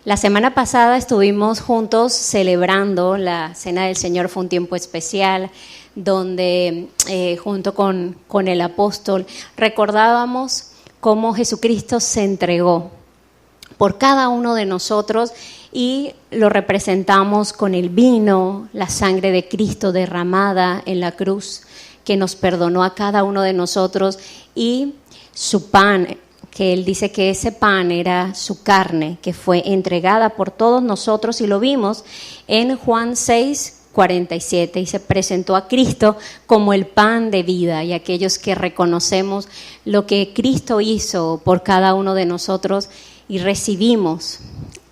La semana pasada estuvimos juntos celebrando la Cena del Señor. Fue un tiempo especial donde junto con el apóstol recordábamos cómo Jesucristo se entregó por cada uno de nosotros y lo representamos con el vino, la sangre de Cristo derramada en la cruz que nos perdonó a cada uno de nosotros, y su pan, que él dice que ese pan era su carne, que fue entregada por todos nosotros, y lo vimos en Juan 6:47, y se presentó a Cristo como el pan de vida, y aquellos que reconocemos lo que Cristo hizo por cada uno de nosotros y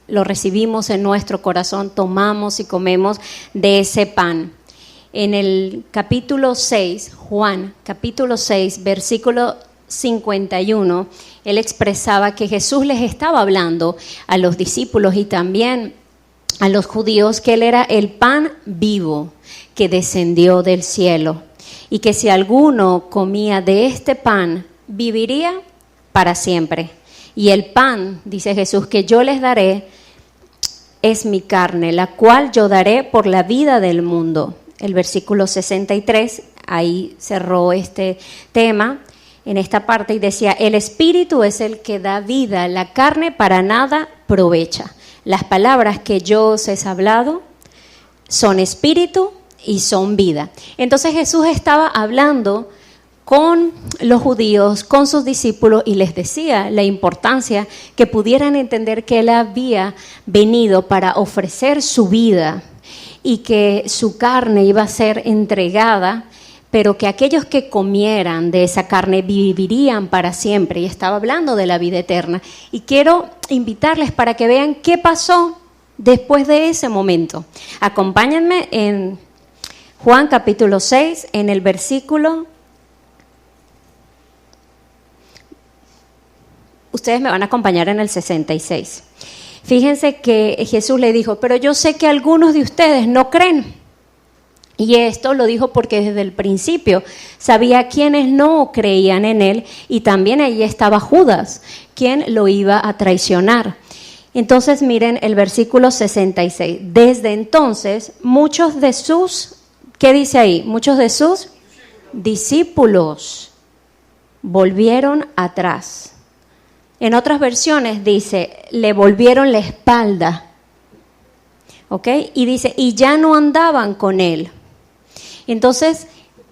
lo recibimos en nuestro corazón, tomamos y comemos de ese pan. En el capítulo 6, Juan, capítulo 6, versículo 51, él expresaba que Jesús les estaba hablando a los discípulos y también a los judíos que él era el pan vivo que descendió del cielo, y que si alguno comía de este pan, viviría para siempre. Y el pan, dice Jesús, que yo les daré es mi carne, la cual yo daré por la vida del mundo. El versículo 63, ahí cerró este tema en esta parte y decía: el espíritu es el que da vida, la carne para nada aprovecha. Las palabras que yo os he hablado son espíritu y son vida. Entonces Jesús estaba hablando con los judíos, con sus discípulos, y les decía la importancia que pudieran entender que él había venido para ofrecer su vida y que su carne iba a ser entregada, pero que aquellos que comieran de esa carne vivirían para siempre, y estaba hablando de la vida eterna. Y quiero invitarles para que vean qué pasó después de ese momento. Acompáñenme en Juan capítulo 6, en el versículo... Ustedes me van a acompañar en el 66. Fíjense que Jesús le dijo: pero yo sé que algunos de ustedes no creen. Y esto lo dijo porque desde el principio sabía quiénes no creían en él, y también allí estaba Judas, quien lo iba a traicionar. Entonces miren el versículo 66. Desde entonces muchos de sus, ¿qué dice ahí? Muchos de sus discípulos volvieron atrás. En otras versiones dice, le volvieron la espalda, ¿ok? Y dice, y ya no andaban con él. Entonces,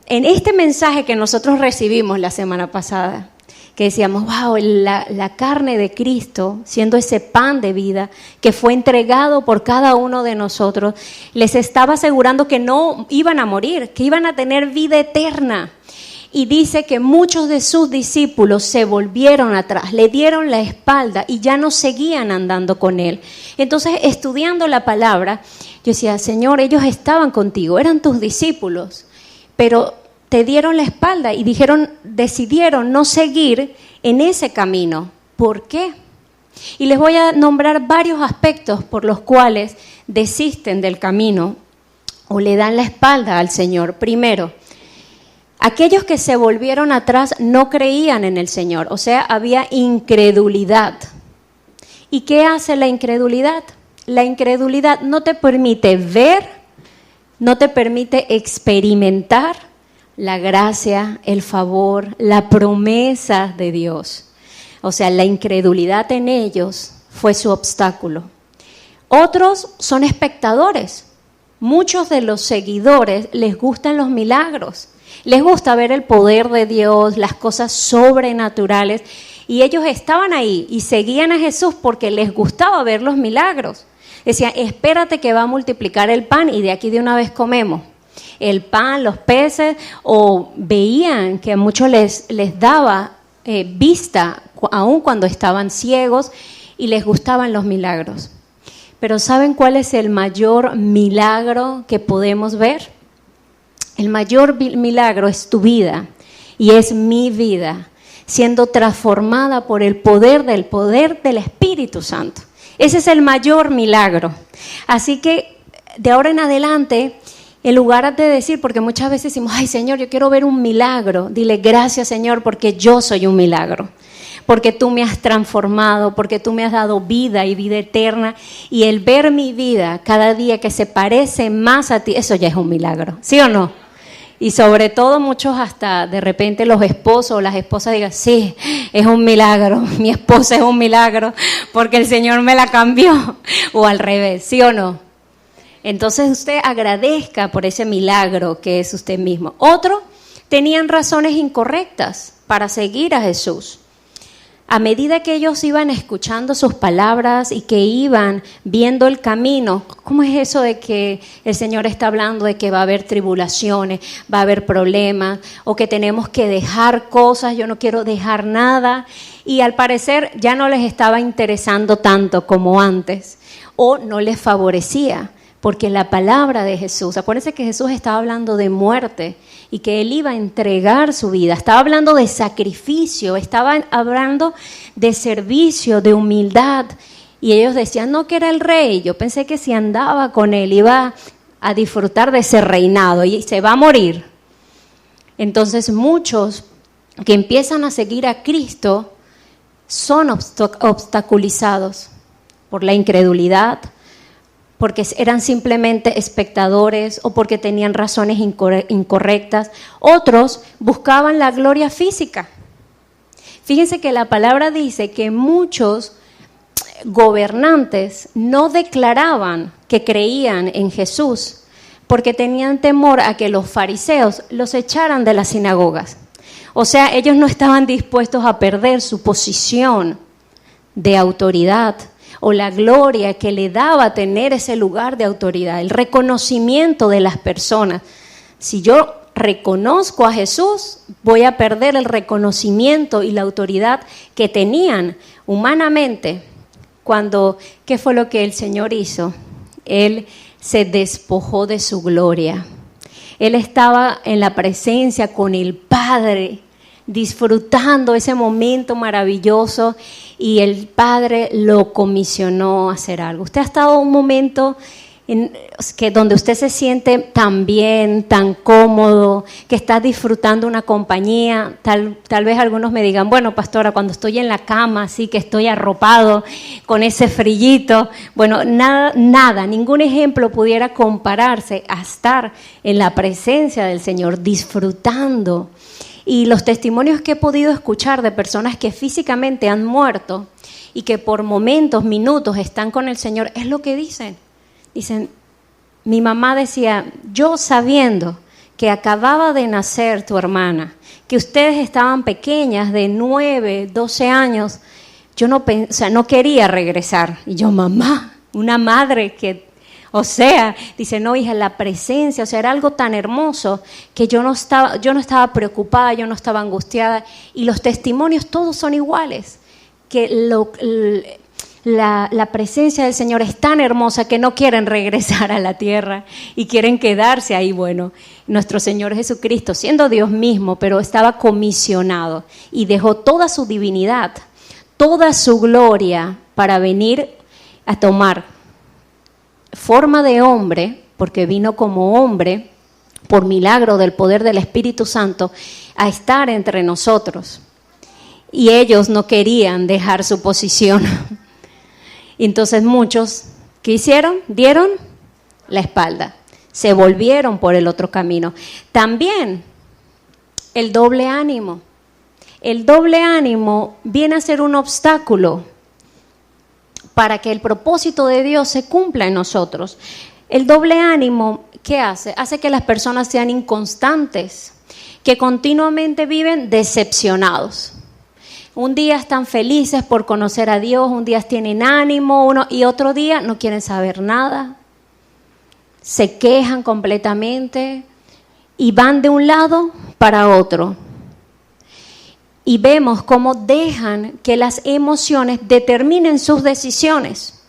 en este mensaje que nosotros recibimos la semana pasada, que decíamos, wow, la carne de Cristo, siendo ese pan de vida que fue entregado por cada uno de nosotros, les estaba asegurando que no iban a morir, que iban a tener vida eterna. Y dice que muchos de sus discípulos se volvieron atrás, le dieron la espalda y ya no seguían andando con él. Entonces, estudiando la palabra, yo decía, Señor, ellos estaban contigo, eran tus discípulos, pero te dieron la espalda y decidieron no seguir en ese camino. ¿Por qué? Y les voy a nombrar varios aspectos por los cuales desisten del camino o le dan la espalda al Señor. Primero, aquellos que se volvieron atrás no creían en el Señor, o sea, había incredulidad. ¿Y qué hace la incredulidad? La incredulidad no te permite ver, no te permite experimentar la gracia, el favor, la promesa de Dios. O sea, la incredulidad en ellos fue su obstáculo. Otros son espectadores. Muchos de los seguidores les gustan los milagros. Les gusta ver el poder de Dios, las cosas sobrenaturales, y ellos estaban ahí y seguían a Jesús porque les gustaba ver los milagros. Decían, espérate que va a multiplicar el pan y de aquí de una vez comemos. El pan, los peces, o veían que a muchos les daba vista, aun cuando estaban ciegos, y les gustaban los milagros. Pero ¿saben cuál es el mayor milagro que podemos ver? El mayor milagro es tu vida y es mi vida, siendo transformada por el poder del Espíritu Santo. Ese es el mayor milagro. Así que de ahora en adelante, en lugar de decir, porque muchas veces decimos, ay Señor, yo quiero ver un milagro, dile gracias Señor porque yo soy un milagro. porque tú me has transformado, porque tú me has dado vida y vida eterna. Y el ver mi vida cada día que se parece más a ti, eso ya es un milagro, ¿sí o no? Y sobre todo muchos hasta de repente los esposos o las esposas digan, sí, es un milagro, mi esposa es un milagro porque el Señor me la cambió, o al revés, ¿sí o no? Entonces usted agradezca por ese milagro que es usted mismo. Otros tenían razones incorrectas para seguir a Jesús. A medida que ellos iban escuchando sus palabras y que iban viendo el camino, ¿cómo es eso de que el Señor está hablando de que va a haber tribulaciones, va a haber problemas, o que tenemos que dejar cosas, yo no quiero dejar nada? Y al parecer ya no les estaba interesando tanto como antes, o no les favorecía. Porque la palabra de Jesús, acuérdense que Jesús estaba hablando de muerte y que Él iba a entregar su vida, estaba hablando de sacrificio, estaba hablando de servicio, de humildad. Y ellos decían, no, que era el rey. Yo pensé que si andaba con Él iba a disfrutar de ese reinado y se va a morir. Entonces muchos que empiezan a seguir a Cristo son obstaculizados por la incredulidad, porque eran simplemente espectadores o porque tenían razones incorrectas. Otros buscaban la gloria física. Fíjense que la palabra dice que muchos gobernantes no declaraban que creían en Jesús porque tenían temor a que los fariseos los echaran de las sinagogas. O sea, ellos no estaban dispuestos a perder su posición de autoridad o la gloria que le daba tener ese lugar de autoridad, el reconocimiento de las personas. Si yo reconozco a Jesús, voy a perder el reconocimiento y la autoridad que tenían humanamente. ¿Qué fue lo que el Señor hizo? Él se despojó de su gloria. Él estaba en la presencia con el Padre, disfrutando ese momento maravilloso, y el Padre lo comisionó a hacer algo. Usted ha estado en un momento donde usted se siente tan bien, tan cómodo, que está disfrutando una compañía. Tal vez algunos me digan, bueno, pastora, cuando estoy en la cama, así que estoy arropado con ese frillito. Bueno, nada, ningún ejemplo pudiera compararse a estar en la presencia del Señor, disfrutando. Y los testimonios que he podido escuchar de personas que físicamente han muerto y que por momentos, minutos están con el Señor, es lo que dicen. Dicen, mi mamá decía, yo sabiendo que acababa de nacer tu hermana, que ustedes estaban pequeñas de 9, 12 años, yo no quería regresar. Y yo, mamá, una madre que... O sea, dice, no, hija, la presencia, o sea, era algo tan hermoso que yo no estaba preocupada, yo no estaba angustiada. Y los testimonios todos son iguales, que la presencia del Señor es tan hermosa que no quieren regresar a la tierra y quieren quedarse ahí. Bueno, nuestro Señor Jesucristo, siendo Dios mismo, pero estaba comisionado y dejó toda su divinidad, toda su gloria para venir a tomar forma de hombre, porque vino como hombre, por milagro del poder del Espíritu Santo, a estar entre nosotros. Y ellos no querían dejar su posición. Entonces muchos, ¿qué hicieron? Dieron la espalda, se volvieron por el otro camino. También el doble ánimo. El doble ánimo viene a ser un obstáculo para que el propósito de Dios se cumpla en nosotros. El doble ánimo, ¿qué hace? Hace que las personas sean inconstantes, que continuamente viven decepcionados. Un día están felices por conocer a Dios, un día tienen ánimo, y otro día no quieren saber nada, se quejan completamente y van de un lado para otro. Y vemos cómo dejan que las emociones determinen sus decisiones.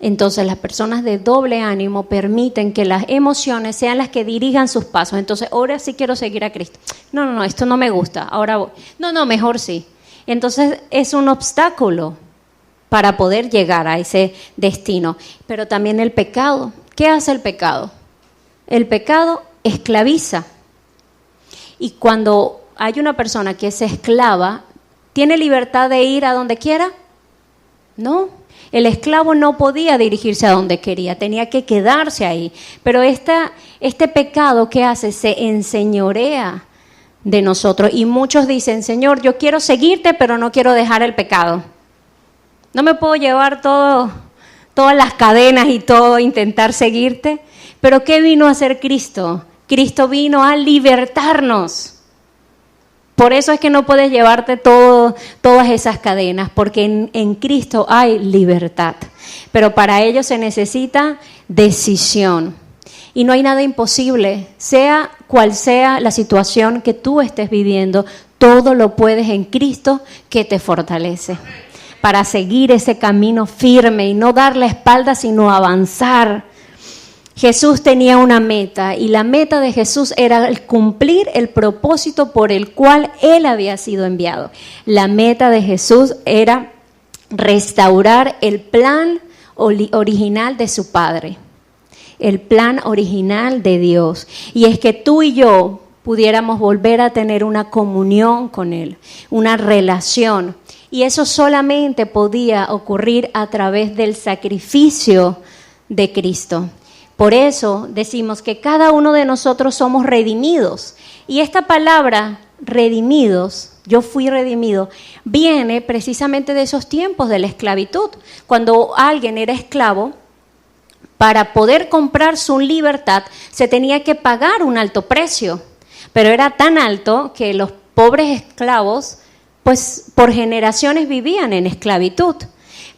Entonces las personas de doble ánimo permiten que las emociones sean las que dirijan sus pasos. Entonces, ahora sí quiero seguir a Cristo. No, esto no me gusta, ahora voy. No, mejor sí. Entonces es un obstáculo para poder llegar a ese destino. Pero también el pecado. ¿Qué hace el pecado? El pecado esclaviza. Y cuando hay una persona que es esclava, ¿Tiene libertad de ir a donde quiera? No. El esclavo no podía dirigirse a donde quería, tenía que quedarse ahí. Pero este pecado que hace se enseñorea de nosotros. Y muchos dicen, Señor, yo quiero seguirte, pero no quiero dejar el pecado. No me puedo llevar todas las cadenas y todo, intentar seguirte. Pero ¿qué vino a hacer Cristo? Cristo vino a libertarnos. Por eso es que no puedes llevarte todas esas cadenas, porque en Cristo hay libertad. Pero para ello se necesita decisión. Y no hay nada imposible, sea cual sea la situación que tú estés viviendo, todo lo puedes en Cristo que te fortalece. Para seguir ese camino firme y no dar la espalda, sino avanzar. Jesús tenía una meta y la meta de Jesús era el cumplir el propósito por el cual Él había sido enviado. La meta de Jesús era restaurar el plan original de su Padre, el plan original de Dios. Y es que tú y yo pudiéramos volver a tener una comunión con Él, una relación. Y eso solamente podía ocurrir a través del sacrificio de Cristo. Por eso decimos que cada uno de nosotros somos redimidos. Y esta palabra, redimidos, yo fui redimido, viene precisamente de esos tiempos de la esclavitud. Cuando alguien era esclavo, para poder comprar su libertad, se tenía que pagar un alto precio. Pero era tan alto que los pobres esclavos, pues por generaciones vivían en esclavitud.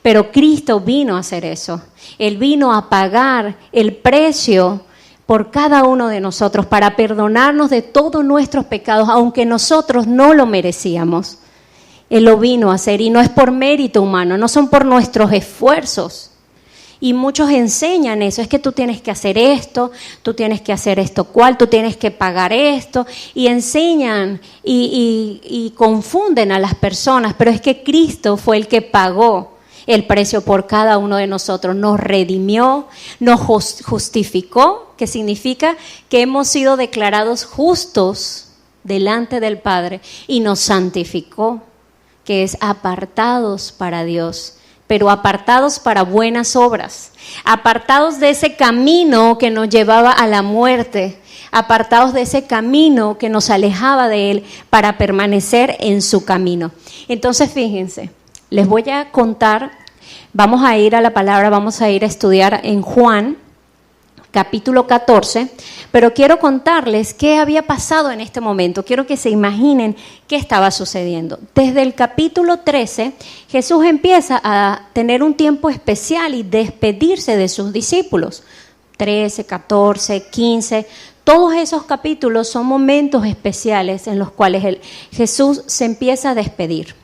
Pero Cristo vino a hacer eso. Él vino a pagar el precio por cada uno de nosotros para perdonarnos de todos nuestros pecados, aunque nosotros no lo merecíamos. Él lo vino a hacer y no es por mérito humano, no son por nuestros esfuerzos. Y muchos enseñan eso, es que tú tienes que hacer esto, tú tienes que hacer esto cual, tú tienes que pagar esto, y enseñan y confunden a las personas, pero es que Cristo fue el que pagó el precio por cada uno de nosotros, nos redimió, nos justificó, que significa que hemos sido declarados justos delante del Padre, y nos santificó, que es apartados para Dios, pero apartados para buenas obras, apartados de ese camino que nos llevaba a la muerte, apartados de ese camino que nos alejaba de Él para permanecer en su camino. Entonces, fíjense, les voy a contar, vamos a ir a la palabra, vamos a ir a estudiar en Juan, capítulo 14, pero quiero contarles qué había pasado en este momento. Quiero que se imaginen qué estaba sucediendo. Desde el capítulo 13, Jesús empieza a tener un tiempo especial y despedirse de sus discípulos. 13, 14, 15, todos esos capítulos son momentos especiales en los cuales Jesús se empieza a despedir.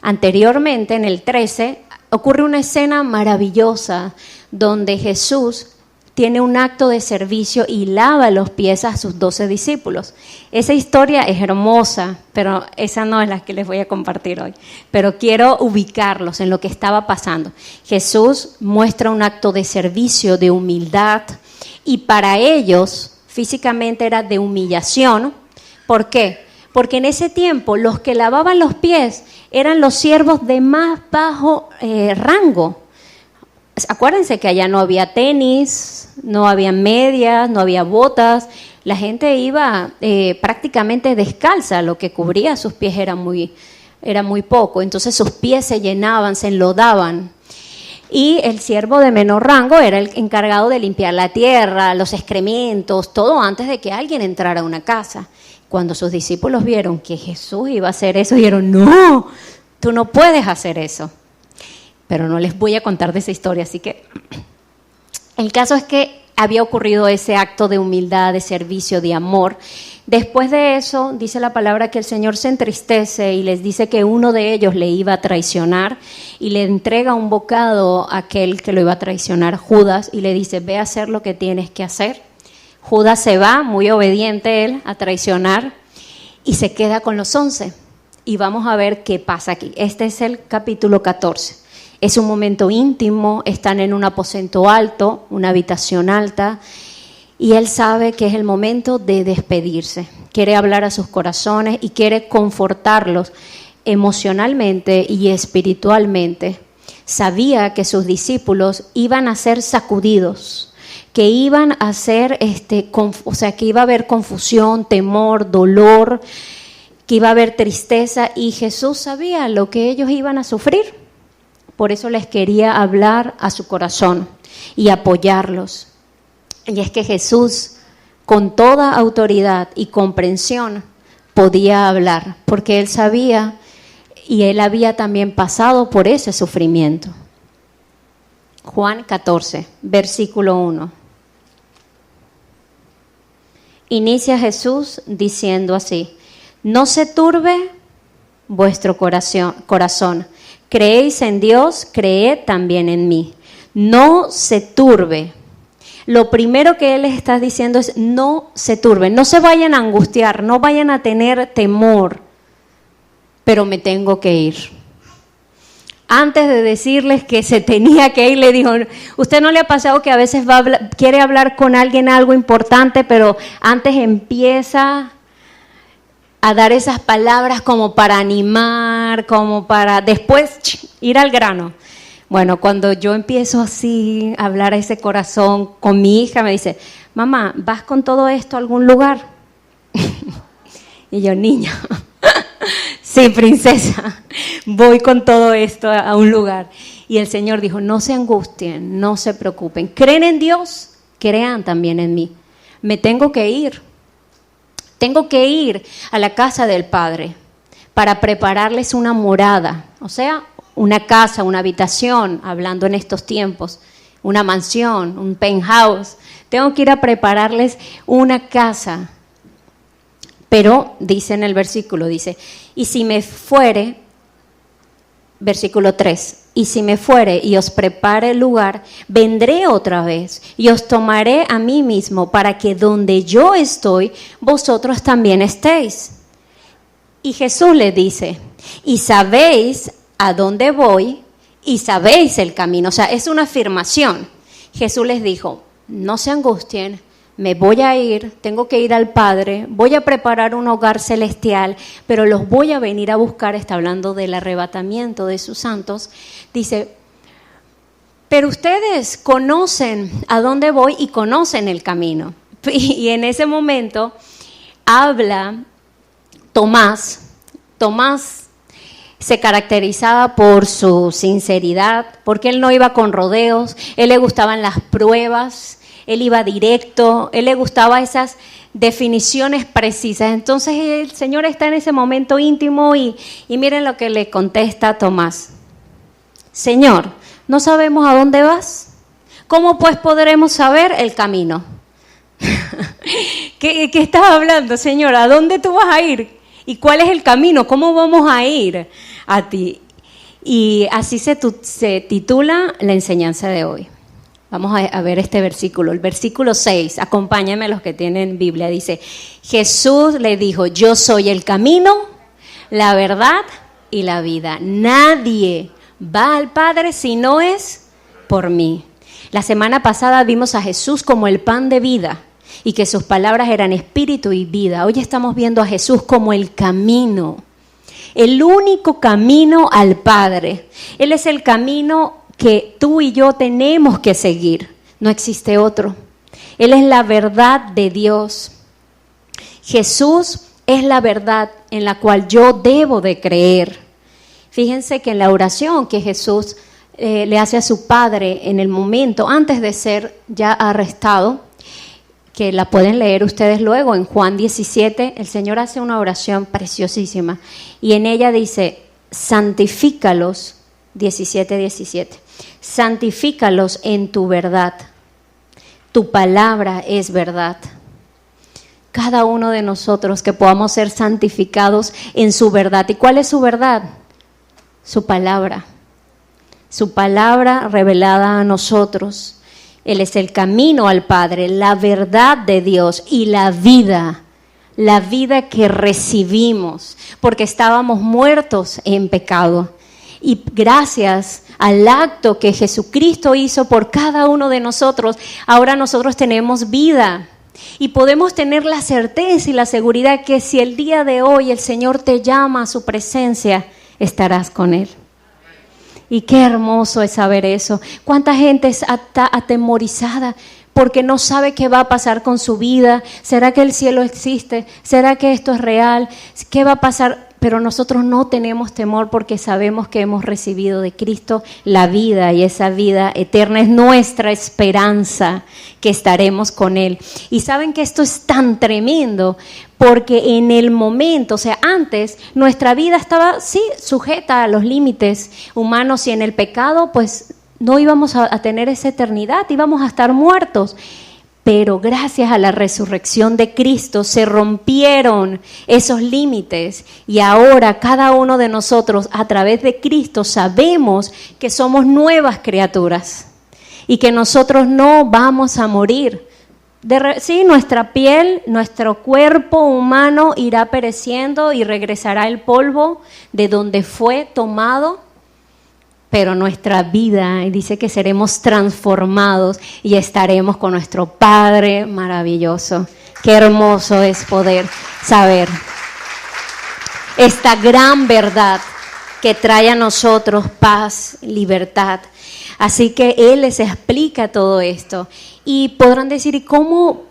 Anteriormente, en el 13, ocurre una escena maravillosa donde Jesús tiene un acto de servicio y lava los pies a sus 12 discípulos. Esa historia es hermosa, pero esa no es la que les voy a compartir hoy. Pero quiero ubicarlos en lo que estaba pasando. Jesús muestra un acto de servicio, de humildad, y para ellos físicamente era de humillación. ¿Por qué? Porque en ese tiempo los que lavaban los pies eran los siervos de más bajo rango. Acuérdense que allá no había tenis, no había medias, no había botas. La gente iba prácticamente descalza, lo que cubría sus pies era muy poco. Entonces sus pies se llenaban, se enlodaban. Y el siervo de menor rango era el encargado de limpiar la tierra, los excrementos, todo antes de que alguien entrara a una casa. Cuando sus discípulos vieron que Jesús iba a hacer eso, dijeron, no, tú no puedes hacer eso. Pero no les voy a contar de esa historia, así que el caso es que había ocurrido ese acto de humildad, de servicio, de amor. Después de eso, dice la palabra que el Señor se entristece y les dice que uno de ellos le iba a traicionar y le entrega un bocado a aquel que lo iba a traicionar, Judas, y le dice, ve a hacer lo que tienes que hacer. Judas se va, muy obediente él, a traicionar y se queda con los 11. Y vamos a ver qué pasa aquí. Este es el capítulo 14. Es un momento íntimo, están en un aposento alto, una habitación alta, y él sabe que es el momento de despedirse. Quiere hablar a sus corazones y quiere confortarlos emocionalmente y espiritualmente, sabía que sus discípulos iban a ser sacudidos, que iban a ser, que iba a haber confusión, temor, dolor, que iba a haber tristeza, y Jesús sabía lo que ellos iban a sufrir. Por eso les quería hablar a su corazón y apoyarlos. Y es que Jesús, con toda autoridad y comprensión, podía hablar, porque Él sabía y Él había también pasado por ese sufrimiento. Juan 14, versículo 1. Inicia Jesús diciendo así: no se turbe vuestro corazón. Creéis en Dios, creed también en mí. No se turbe. Lo primero que Él les está diciendo es: no se turben, no se vayan a angustiar, no vayan a tener temor, pero me tengo que ir. Antes de decirles que se tenía que ir, le dijo: ¿usted no le ha pasado que a veces quiere hablar con alguien algo importante, pero antes empieza a dar esas palabras como para animar, como para después ir al grano? Bueno, cuando yo empiezo así a hablar a ese corazón con mi hija, me dice: mamá, ¿vas con todo esto a algún lugar? Y yo: niña, sí, princesa, voy con todo esto a un lugar. Y el Señor dijo: no se angustien, no se preocupen. ¿Creen en Dios? Crean también en mí. Me tengo que ir. Tengo que ir a la casa del Padre para prepararles una morada, o sea, una casa, una habitación, hablando en estos tiempos, una mansión, un penthouse. Tengo que ir a prepararles una casa. Pero dice en el versículo, dice: y si me fuere, versículo 3, y si me fuere y os prepare el lugar, vendré otra vez y os tomaré a mí mismo, para que donde yo estoy, vosotros también estéis. Y Jesús le dice: y sabéis a dónde voy y sabéis el camino. O sea, es una afirmación. Jesús les dijo: no se angustien, me voy a ir, tengo que ir al Padre, voy a preparar un hogar celestial, pero los voy a venir a buscar. Está hablando del arrebatamiento de sus santos. Dice: pero ustedes conocen a dónde voy y conocen el camino. Y en ese momento habla Tomás. Tomás se caracterizaba por su sinceridad, porque él no iba con rodeos, él le gustaban las pruebas, él iba directo, él le gustaba esas definiciones precisas. Entonces el Señor está en ese momento íntimo y miren lo que le contesta a Tomás: Señor, no sabemos a dónde vas, ¿cómo pues podremos saber el camino? ¿Qué estás hablando, Señor? ¿A dónde tú vas a ir? ¿Y cuál es el camino? ¿Cómo vamos a ir a ti? Y así se titula la enseñanza de hoy. Vamos a ver este versículo, el versículo 6, acompáñenme los que tienen Biblia, dice: Jesús le dijo: yo soy el camino, la verdad y la vida. Nadie va al Padre si no es por mí. La semana pasada vimos a Jesús como el pan de vida y que sus palabras eran espíritu y vida. Hoy estamos viendo a Jesús como el camino, el único camino al Padre. Él es el camino que tú y yo tenemos que seguir, no existe otro. Él es la verdad de Dios. Jesús es la verdad en la cual yo debo de creer. Fíjense que en la oración que Jesús le hace a su Padre en el momento antes de ser ya arrestado, que la pueden leer ustedes luego en Juan 17, el Señor hace una oración preciosísima y en ella dice: santifícalos, 17:17, santifícalos en tu verdad, tu palabra es verdad. Cada uno de nosotros que podamos ser santificados en su verdad. ¿Y cuál es su verdad? Su palabra revelada a nosotros. Él es el camino al Padre, la verdad de Dios y la vida que recibimos, porque estábamos muertos en pecado. Y gracias al acto que Jesucristo hizo por cada uno de nosotros, ahora nosotros tenemos vida. Y podemos tener la certeza y la seguridad que si el día de hoy el Señor te llama a su presencia, estarás con Él. Y qué hermoso es saber eso. ¿Cuánta gente está atemorizada porque no sabe qué va a pasar con su vida? ¿Será que el cielo existe? ¿Será que esto es real? ¿Qué va a pasar? Pero nosotros no tenemos temor porque sabemos que hemos recibido de Cristo la vida, y esa vida eterna es nuestra esperanza, que estaremos con Él. Y saben que esto es tan tremendo porque en el momento, o sea, antes nuestra vida estaba, sí, sujeta a los límites humanos, y en el pecado pues no íbamos a tener esa eternidad, íbamos a estar muertos. Pero gracias a la resurrección de Cristo se rompieron esos límites, y ahora cada uno de nosotros a través de Cristo sabemos que somos nuevas criaturas y que nosotros no vamos a morir. Sí, nuestra piel, nuestro cuerpo humano irá pereciendo y regresará el polvo de donde fue tomado. Pero nuestra vida, dice que seremos transformados y estaremos con nuestro Padre maravilloso. Qué hermoso es poder saber esta gran verdad que trae a nosotros paz, libertad. Así que Él les explica todo esto. Y podrán decir, ¿y cómo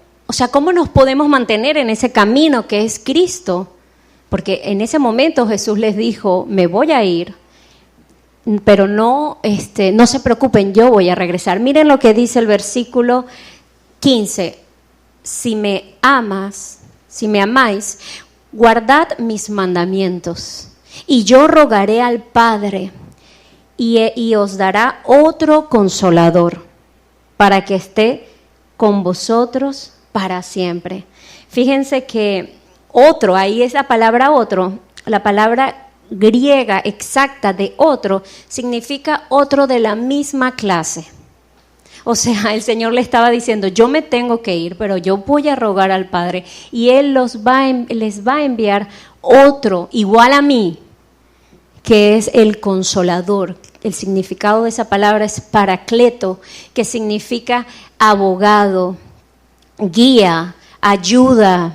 nos podemos mantener en ese camino que es Cristo? Porque en ese momento Jesús les dijo, me voy a ir, pero no se preocupen, yo voy a regresar. Miren lo que dice el versículo 15. Si me amáis, guardad mis mandamientos, y yo rogaré al Padre, y os dará otro consolador, para que esté con vosotros para siempre. Fíjense que otro, ahí es la palabra otro, la palabra griega exacta de otro significa otro de la misma clase. O sea, el Señor le estaba diciendo, yo me tengo que ir, pero yo voy a rogar al Padre y Él les va a enviar otro igual a mí, que es el Consolador. El significado de esa palabra es paracleto, que significa abogado, guía, ayuda,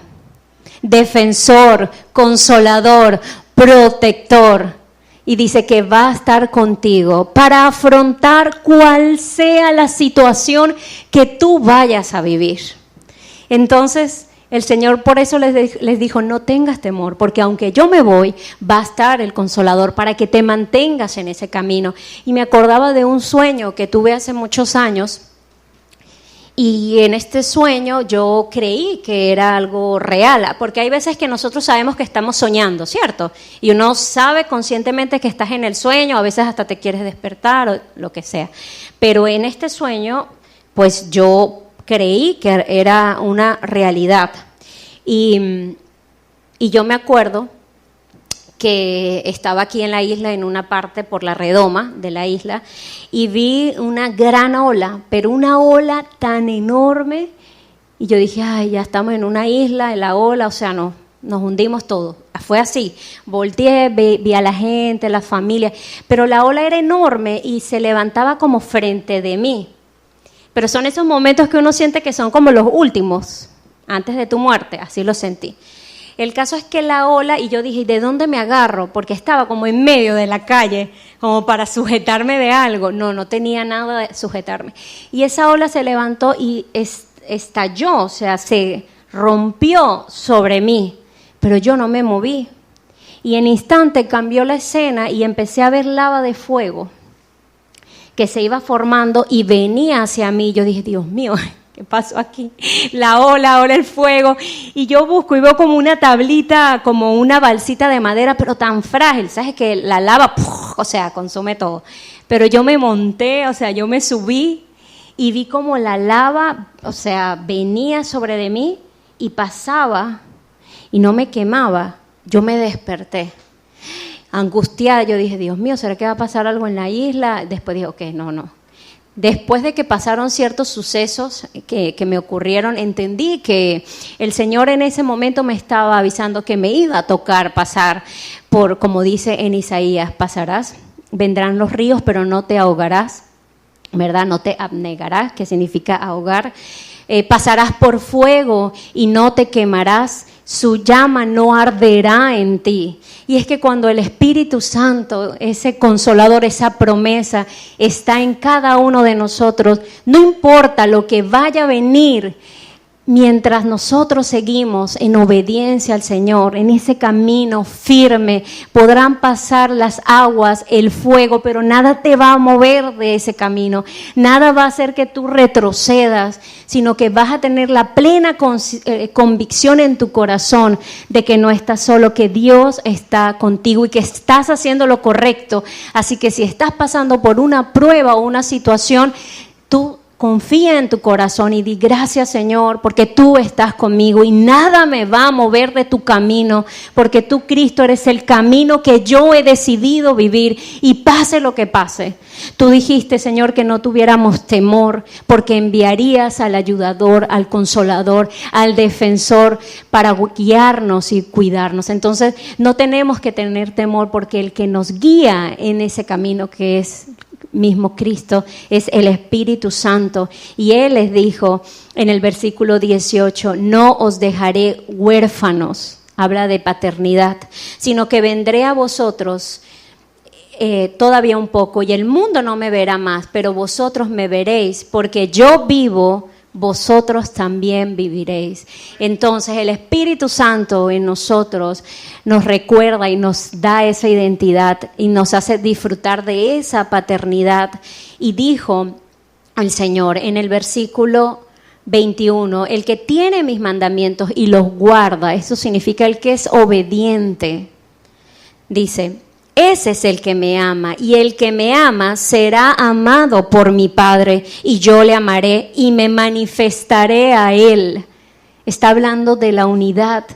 defensor, consolador, protector. Y dice que va a estar contigo para afrontar cual sea la situación que tú vayas a vivir. Entonces, el Señor por eso les dijo, no tengas temor, porque aunque yo me voy, va a estar el Consolador para que te mantengas en ese camino. Y me acordaba de un sueño que tuve hace muchos años, y en este sueño yo creí que era algo real, porque hay veces que nosotros sabemos que estamos soñando, ¿cierto? Y uno sabe conscientemente que estás en el sueño, a veces hasta te quieres despertar o lo que sea. Pero en este sueño, pues yo creí que era una realidad. Y yo me acuerdo que estaba aquí en la isla, en una parte por la redoma de la isla, y vi una gran ola, pero una ola tan enorme, y yo dije, ay, ya estamos en una isla, en la ola, o sea, no, nos hundimos todos. Fue así, volteé, vi a la gente, la familia, pero la ola era enorme y se levantaba como frente de mí. Pero son esos momentos que uno siente que son como los últimos, antes de tu muerte, así lo sentí. El caso es que la ola, y yo dije, ¿de dónde me agarro? Porque estaba como en medio de la calle, como para sujetarme de algo. No tenía nada de sujetarme. Y esa ola se levantó y estalló, o sea, se rompió sobre mí, pero yo no me moví. Y en instante cambió la escena y empecé a ver lava de fuego que se iba formando y venía hacia mí. Yo dije, Dios mío, ¿qué pasó aquí? La ola, ahora el fuego. Y yo busco y veo como una tablita, como una balsita de madera, pero tan frágil, ¿sabes? Que la lava, ¡puf!, o sea, consume todo. Pero yo me monté, o sea, yo me subí y vi como la lava, o sea, venía sobre de mí y pasaba y no me quemaba. Yo me desperté angustiada. Yo dije, Dios mío, ¿será que va a pasar algo en la isla? Después dije, ok, no. Después de que pasaron ciertos sucesos que me ocurrieron, entendí que el Señor en ese momento me estaba avisando que me iba a tocar pasar por, como dice en Isaías, pasarás, vendrán los ríos, pero no te ahogarás, ¿verdad? No te abnegarás, que significa ahogar, pasarás por fuego y no te quemarás, su llama no arderá en ti. Y es que cuando el Espíritu Santo, ese consolador, esa promesa, está en cada uno de nosotros, no importa lo que vaya a venir, mientras nosotros seguimos en obediencia al Señor, en ese camino firme, podrán pasar las aguas, el fuego, pero nada te va a mover de ese camino, nada va a hacer que tú retrocedas, sino que vas a tener la plena convicción en tu corazón de que no estás solo, que Dios está contigo y que estás haciendo lo correcto. Así que si estás pasando por una prueba o una situación, tú confía en tu corazón y di gracias, Señor, porque tú estás conmigo y nada me va a mover de tu camino, porque tú, Cristo, eres el camino que yo he decidido vivir y pase lo que pase. Tú dijiste, Señor, que no tuviéramos temor porque enviarías al ayudador, al consolador, al defensor para guiarnos y cuidarnos. Entonces no tenemos que tener temor porque el que nos guía en ese camino que es mismo Cristo es el Espíritu Santo, y Él les dijo en el versículo 18, no os dejaré huérfanos, habla de paternidad, sino que vendré a vosotros todavía un poco, y el mundo no me verá más, pero vosotros me veréis, porque yo vivo, vosotros también viviréis. Entonces el Espíritu Santo en nosotros nos recuerda y nos da esa identidad y nos hace disfrutar de esa paternidad. Y dijo el Señor en el versículo 21, el que tiene mis mandamientos y los guarda, eso significa el que es obediente, dice, ese es el que me ama, y el que me ama será amado por mi Padre, y yo le amaré y me manifestaré a él. Está hablando de la unidad.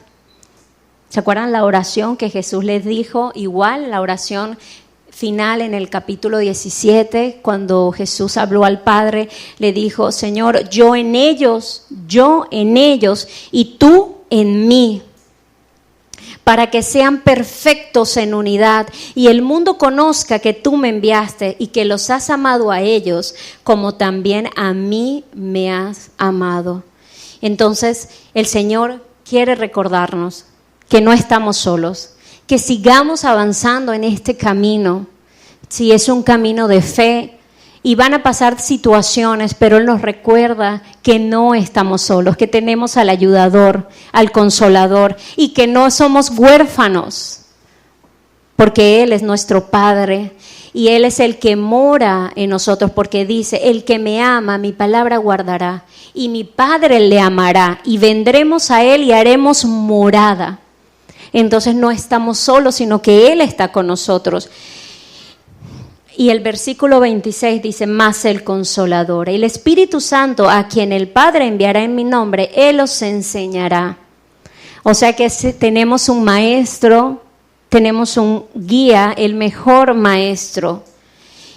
¿Se acuerdan la oración que Jesús les dijo? Igual, la oración final en el capítulo 17, cuando Jesús habló al Padre, le dijo, Señor, yo en ellos, y tú en mí, para que sean perfectos en unidad y el mundo conozca que tú me enviaste y que los has amado a ellos como también a mí me has amado. Entonces el Señor quiere recordarnos que no estamos solos, que sigamos avanzando en este camino. Si es un camino de fe y van a pasar situaciones, pero Él nos recuerda que no estamos solos, que tenemos al ayudador, al consolador y que no somos huérfanos, porque Él es nuestro Padre y Él es el que mora en nosotros, porque dice, el que me ama, mi palabra guardará y mi Padre le amará y vendremos a Él y haremos morada. Entonces no estamos solos, sino que Él está con nosotros. Y el versículo 26 dice, más el Consolador, el Espíritu Santo, a quien el Padre enviará en mi nombre, Él os enseñará. O sea que tenemos un maestro, tenemos un guía, el mejor maestro.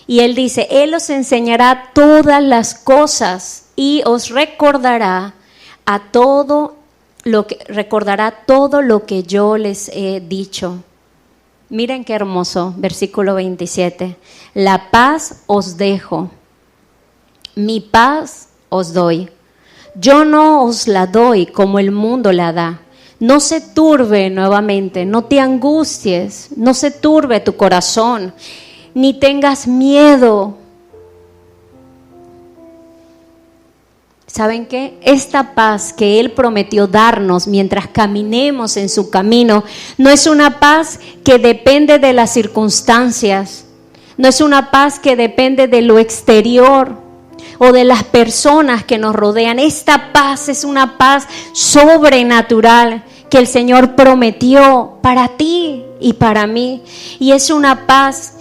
Y Él dice, Él os enseñará todas las cosas y os recordará todo lo que yo les he dicho. Miren qué hermoso, versículo 27. La paz os dejo, mi paz os doy. Yo no os la doy como el mundo la da. No se turbe nuevamente, no te angusties, no se turbe tu corazón, ni tengas miedo. ¿Saben qué? Esta paz que Él prometió darnos mientras caminemos en su camino, no es una paz que depende de las circunstancias, no es una paz que depende de lo exterior o de las personas que nos rodean. Esta paz es una paz sobrenatural que el Señor prometió para ti y para mí. Y es una paz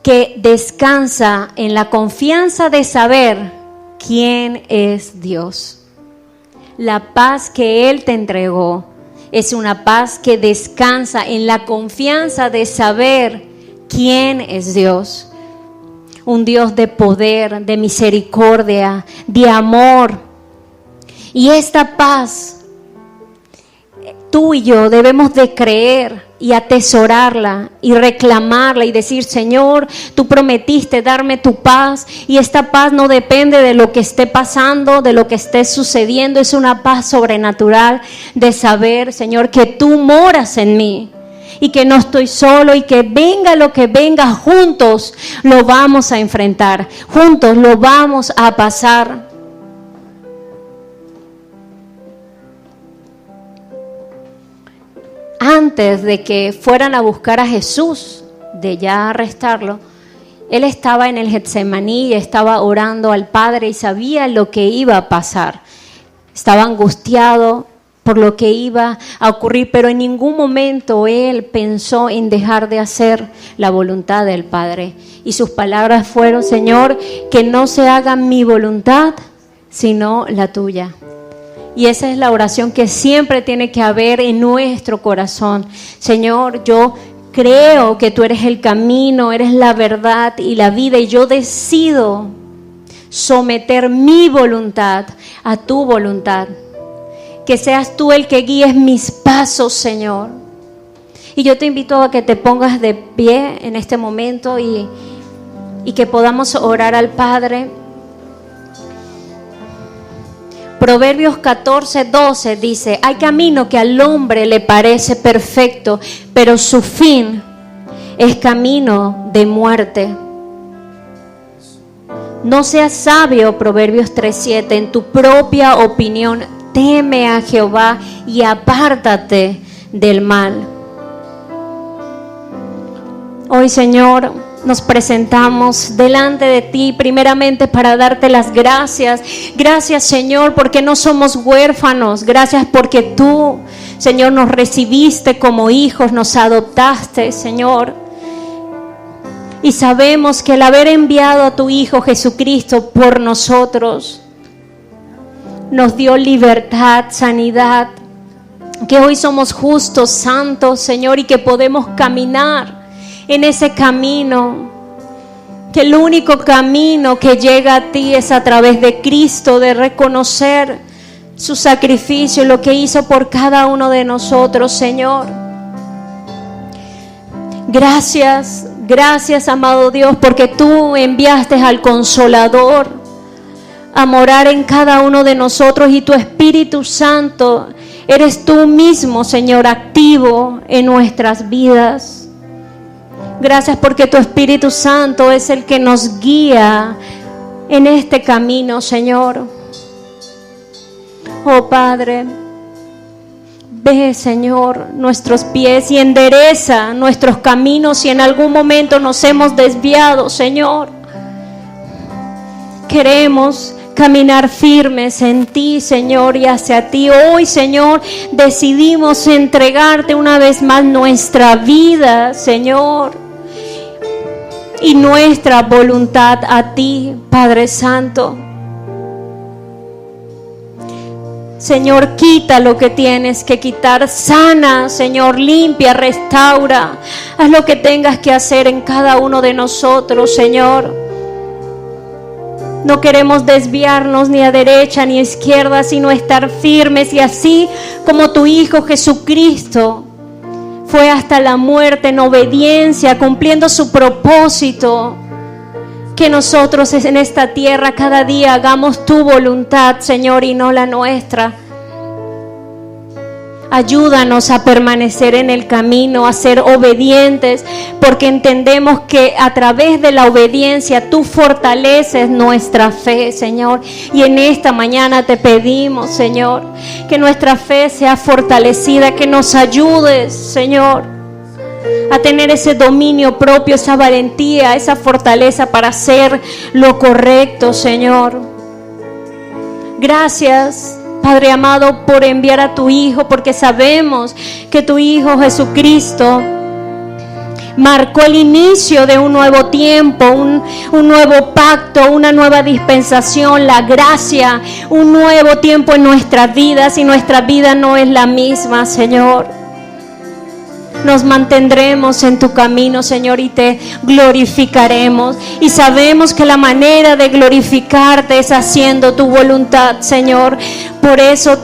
que descansa en la confianza de saber quién es Dios. La paz que Él te entregó es una paz que descansa en la confianza de saber quién es Dios. Un Dios de poder, de misericordia, de amor. Y esta paz tú y yo debemos de creer y atesorarla y reclamarla y decir: Señor, tú prometiste darme tu paz, y esta paz no depende de lo que esté pasando, de lo que esté sucediendo. Es una paz sobrenatural de saber, Señor, que tú moras en mí y que no estoy solo, y que venga lo que venga, juntos lo vamos a enfrentar, juntos lo vamos a pasar. Antes de que fueran a buscar a Jesús, de ya arrestarlo, él estaba en el Getsemaní y estaba orando al Padre y sabía lo que iba a pasar. Estaba angustiado por lo que iba a ocurrir, pero en ningún momento él pensó en dejar de hacer la voluntad del Padre. Y sus palabras fueron: Señor, que no se haga mi voluntad, sino la tuya. Y esa es la oración que siempre tiene que haber en nuestro corazón. Señor, yo creo que tú eres el camino, eres la verdad y la vida, y yo decido someter mi voluntad a tu voluntad. Que seas tú el que guíes mis pasos, Señor. Y yo te invito a que te pongas de pie en este momento y que podamos orar al Padre. Proverbios 14:12 dice: hay camino que al hombre le parece perfecto, pero su fin es camino de muerte. No seas sabio, Proverbios 3:7, en tu propia opinión. Teme a Jehová y apártate del mal. Hoy, Señor, nos presentamos delante de ti primeramente para darte las gracias. Gracias, Señor, porque no somos huérfanos. Gracias porque tú, Señor, nos recibiste como hijos, nos adoptaste, Señor. Y sabemos que el haber enviado a tu Hijo Jesucristo por nosotros nos dio libertad, sanidad, que hoy somos justos, santos, Señor, y que podemos caminar en ese camino, que el único camino que llega a ti es a través de Cristo, de reconocer su sacrificio, lo que hizo por cada uno de nosotros, Señor. Gracias, gracias, amado Dios, porque tú enviaste al Consolador a morar en cada uno de nosotros, y tu Espíritu Santo eres tú mismo, Señor, activo en nuestras vidas. Gracias porque tu Espíritu Santo es el que nos guía en este camino, Señor. Oh Padre, ve, Señor, nuestros pies y endereza nuestros caminos si en algún momento nos hemos desviado, Señor. Queremos caminar firmes en ti, Señor, y hacia ti. Hoy, Señor, decidimos entregarte una vez más nuestra vida, Señor, y nuestra voluntad a ti, Padre Santo. Señor, quita lo que tienes que quitar, sana, Señor, limpia, restaura. Haz lo que tengas que hacer en cada uno de nosotros, Señor. No queremos desviarnos ni a derecha ni a izquierda, sino estar firmes, y así como tu Hijo Jesucristo fue hasta la muerte en obediencia, cumpliendo su propósito, que nosotros en esta tierra cada día hagamos tu voluntad, Señor, y no la nuestra. Ayúdanos a permanecer en el camino, a ser obedientes, porque entendemos que a través de la obediencia tú fortaleces nuestra fe, Señor. Y en esta mañana te pedimos, Señor, que nuestra fe sea fortalecida, que nos ayudes, Señor, a tener ese dominio propio, esa valentía, esa fortaleza para hacer lo correcto, Señor. Gracias, Padre amado, por enviar a tu Hijo, porque sabemos que tu Hijo Jesucristo marcó el inicio de un nuevo tiempo, un nuevo pacto, una nueva dispensación, la gracia, un nuevo tiempo en nuestras vidas, y nuestra vida no es la misma, Señor. Nos mantendremos en tu camino, Señor, y te glorificaremos. Y sabemos que la manera de glorificarte es haciendo tu voluntad, Señor. Por eso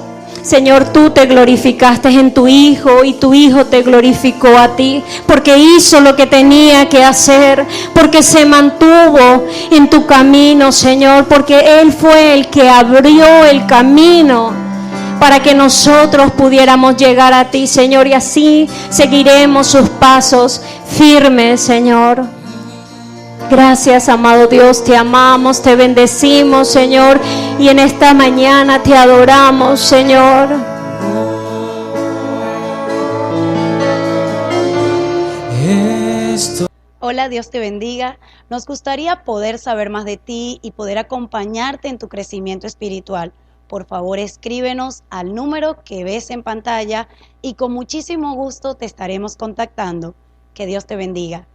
Señor, tú te glorificaste en tu Hijo y tu Hijo te glorificó a ti, porque hizo lo que tenía que hacer, porque se mantuvo en tu camino, Señor, porque Él fue el que abrió el camino para que nosotros pudiéramos llegar a ti, Señor, y así seguiremos sus pasos firmes, Señor. Gracias, amado Dios, te amamos, te bendecimos, Señor, y en esta mañana te adoramos, Señor. Hola, Dios te bendiga. Nos gustaría poder saber más de ti y poder acompañarte en tu crecimiento espiritual. Por favor, escríbenos al número que ves en pantalla y con muchísimo gusto te estaremos contactando. Que Dios te bendiga.